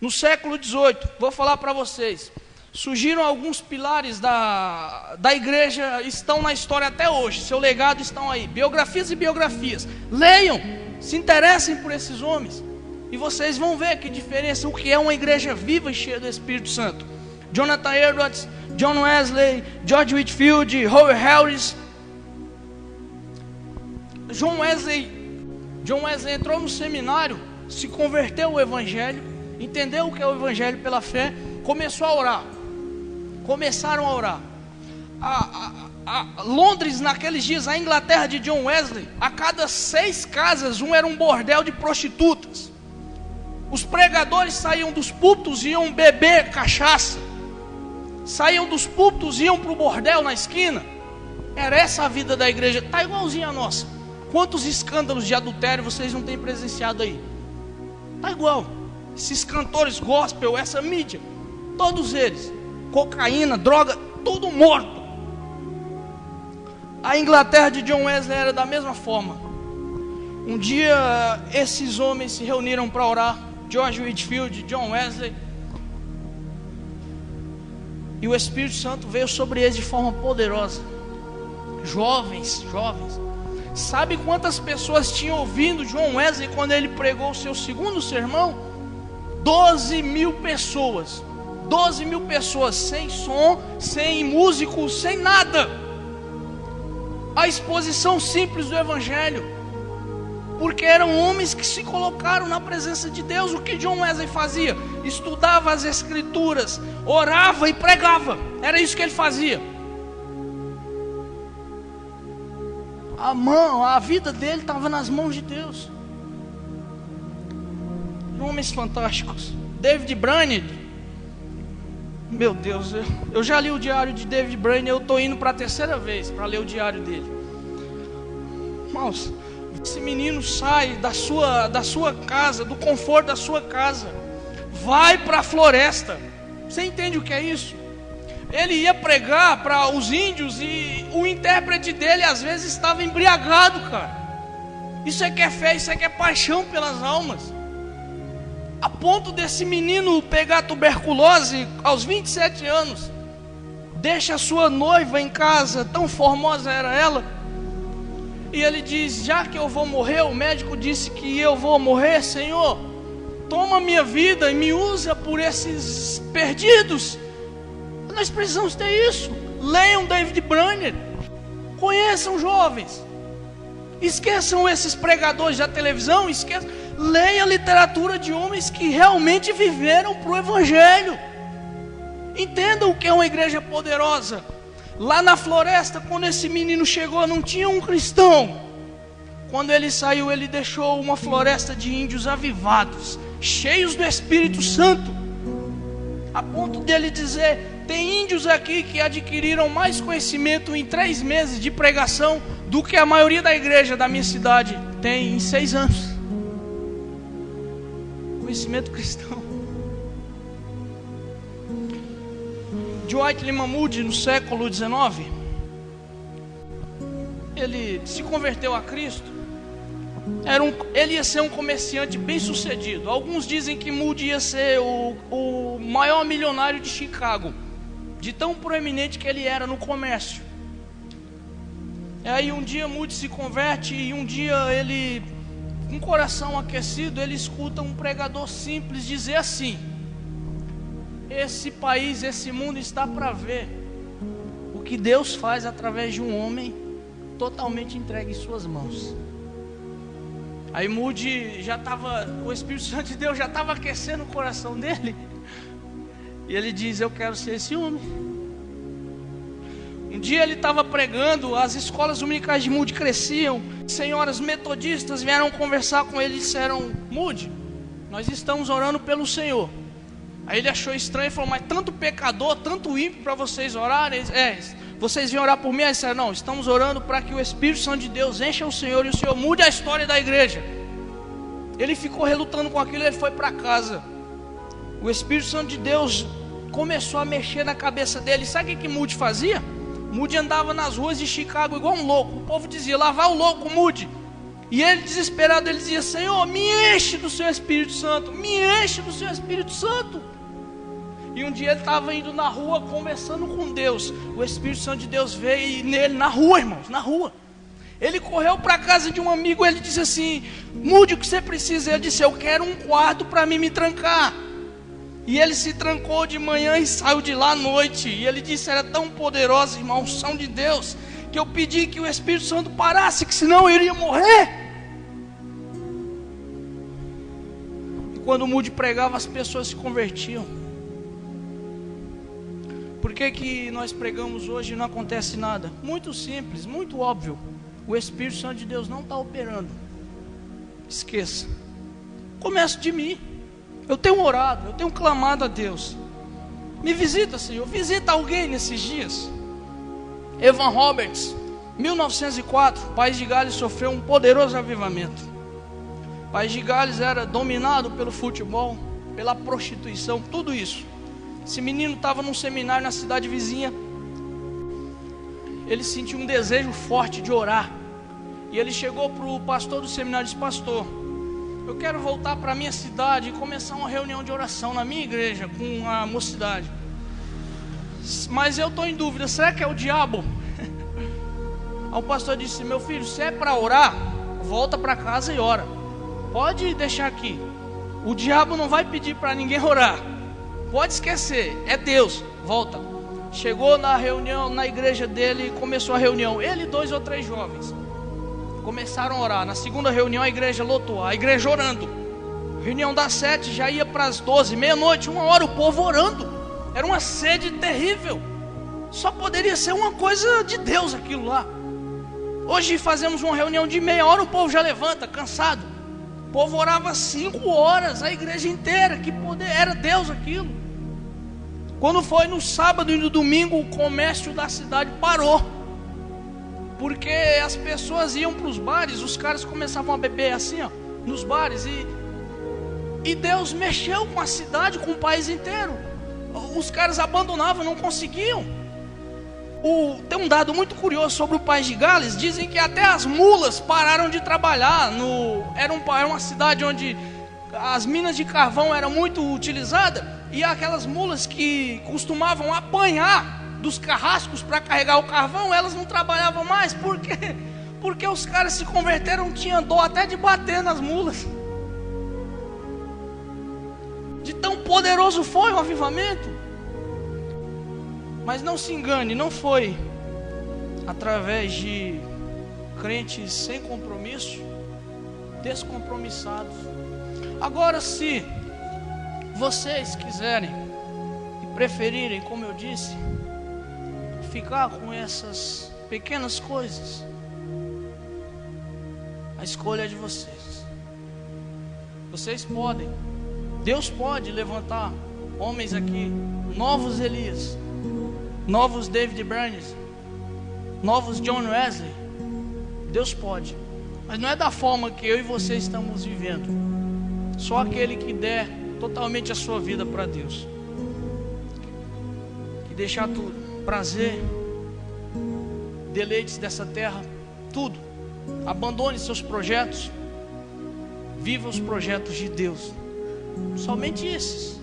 No século XVIII, vou falar para vocês, surgiram alguns pilares da igreja, estão na história até hoje, seu legado estão aí, biografias e biografias. Leiam, se interessem por esses homens, e vocês vão ver que diferença, o que é uma igreja viva e cheia do Espírito Santo. Jonathan Edwards, John Wesley, George Whitefield, Howard Harris. John Wesley entrou no seminário, se converteu ao Evangelho, entendeu o que é o Evangelho pela fé, começou a orar. Começaram a orar. Londres, naqueles dias, a Inglaterra de John Wesley, a cada 6 casas, era um bordel de prostitutas. Os pregadores saíam dos púlpitos e iam beber cachaça. Saíam dos púlpitos e iam para o bordel na esquina. Era essa a vida da igreja. Está igualzinha a nossa. Quantos escândalos de adultério vocês não têm presenciado aí? Está igual. Esses cantores gospel, essa mídia, todos eles, cocaína, droga, tudo morto. A Inglaterra de John Wesley era da mesma forma. Um dia esses homens se reuniram para orar, George Whitefield, John Wesley, e o Espírito Santo veio sobre eles de forma poderosa. Jovens. Sabe quantas pessoas tinham ouvido John Wesley quando ele pregou o seu segundo sermão? 12.000 pessoas. 12.000 pessoas, sem som, sem músico, sem nada. A exposição simples do Evangelho. Porque eram homens que se colocaram na presença de Deus. O que John Wesley fazia? Estudava as Escrituras, orava e pregava. Era isso que ele fazia. A vida dele estava nas mãos de Deus. Homens fantásticos. David Brainerd. Meu Deus, eu já li o diário de David Brainerd. Eu estou indo para a 3ª vez para ler o diário dele. Irmãos, esse menino sai da sua casa, do conforto da sua casa, vai para a floresta. Você entende o que é isso? Ele ia pregar para os índios e o intérprete dele às vezes estava embriagado, cara. Isso é que é fé, isso é que é paixão pelas almas. A ponto desse menino pegar tuberculose aos 27 anos, deixa a sua noiva em casa, tão formosa era ela, e ele diz: já que eu vou morrer, o médico disse que eu vou morrer, Senhor, toma minha vida e me usa por esses perdidos. Nós precisamos ter isso. Leiam David Brainerd, conheçam jovens, esqueçam esses pregadores da televisão, leia a literatura de homens que realmente viveram para o Evangelho. Entendam o que é uma igreja poderosa. Lá na floresta, quando esse menino chegou, não tinha um cristão. Quando ele saiu, ele deixou uma floresta de índios avivados, cheios do Espírito Santo, a ponto dele dizer: tem índios aqui que adquiriram mais conhecimento em 3 meses de pregação do que a maioria da igreja da minha cidade tem em 6 anos. Conhecimento cristão. Dwight Lyman Moody, no século XIX, ele se converteu a Cristo. Ele ia ser um comerciante bem sucedido. Alguns dizem que Moody ia ser o maior milionário de Chicago, de tão proeminente que ele era no comércio. E aí um dia Moody se converte, e um dia ele, com o coração aquecido, ele escuta um pregador simples dizer assim: esse país, esse mundo está para ver o que Deus faz através de um homem totalmente entregue em suas mãos. Aí Moody o Espírito Santo de Deus já estava aquecendo o coração dele, e ele diz: eu quero ser esse homem. Um dia ele estava pregando, as escolas dominicais de Moody cresciam, senhoras metodistas vieram conversar com ele e disseram: Moody, nós estamos orando pelo Senhor. Aí ele achou estranho e falou: mas tanto pecador, tanto ímpio para vocês orarem? Vocês vêm orar por mim? Aí disseram: não, estamos orando para que o Espírito Santo de Deus encha o Senhor e o Senhor mude a história da igreja. Ele ficou relutando com aquilo e ele foi para casa. O Espírito Santo de Deus começou a mexer na cabeça dele. Sabe o que Moody fazia? Moody andava nas ruas de Chicago igual um louco. O povo dizia: lá vai o louco Moody. E ele, desesperado, ele dizia: Senhor, me enche do seu Espírito Santo, me enche do seu Espírito Santo. E um dia ele estava indo na rua conversando com Deus. O Espírito Santo de Deus veio nele na rua, irmãos, na rua. Ele correu para a casa de um amigo, ele disse assim: mude o que você precisa. Ele disse: eu quero um quarto para mim me trancar. E ele se trancou de manhã e saiu de lá à noite. E ele disse: era tão poderosa, irmão, a unção de Deus, que eu pedi que o Espírito Santo parasse, que senão eu iria morrer. E quando o Moody pregava, as pessoas se convertiam. Por que nós pregamos hoje e não acontece nada? Muito simples, muito óbvio. O Espírito Santo de Deus não está operando. Esqueça. Começa de mim. Eu tenho orado, eu tenho clamado a Deus. Me visita, Senhor. Visita alguém nesses dias. Evan Roberts, 1904, o País de Gales sofreu um poderoso avivamento. O País de Gales era dominado pelo futebol, pela prostituição, tudo isso. Esse menino estava num seminário na cidade vizinha. Ele sentiu um desejo forte de orar. E ele chegou para o pastor do seminário e disse: pastor, eu quero voltar para a minha cidade e começar uma reunião de oração na minha igreja com a mocidade. Mas eu estou em dúvida, será que é o diabo? Aí o pastor disse: meu filho, se é para orar, volta para casa e ora. Pode deixar aqui. O diabo não vai pedir para ninguém orar. Pode esquecer, é Deus. Volta. Chegou na reunião, na igreja dele, começou a reunião. Ele e 2 ou 3 jovens começaram a orar. Na segunda reunião a igreja lotou, a igreja orando. Reunião das 7, já ia para as 12, meia-noite, 1h, o povo orando. Era uma sede terrível. Só poderia ser uma coisa de Deus aquilo lá. Hoje fazemos uma reunião de meia hora, o povo já levanta, cansado. O povo orava 5 horas, a igreja inteira. Que poder, era Deus aquilo. Quando foi no sábado e no domingo, o comércio da cidade parou. Porque as pessoas iam para os bares, os caras começavam a beber assim, ó, nos bares. E Deus mexeu com a cidade, com o país inteiro. Os caras abandonavam, não conseguiam. Tem um dado muito curioso sobre o País de Gales. Dizem que até as mulas pararam de trabalhar. Era uma cidade onde as minas de carvão eram muito utilizadas. E aquelas mulas que costumavam apanhar dos carrascos para carregar o carvão, elas não trabalhavam mais. Por quê? Porque os caras se converteram, tinham dó até de bater nas mulas. De tão poderoso foi o avivamento. Mas não se engane, não foi através de crentes sem compromisso, descompromissados. Agora, se vocês quiserem e preferirem, como eu disse, ficar com essas pequenas coisas, a escolha é de vocês. Vocês podem, Deus pode levantar homens aqui, novos Elias, novos David Brainerd, novos John Wesley. Deus pode, mas não é da forma que eu e você estamos vivendo. Só aquele que der totalmente a sua vida para Deus, que deixar tudo, prazer, deleites dessa terra, tudo, abandone seus projetos, viva os projetos de Deus. Somente esses.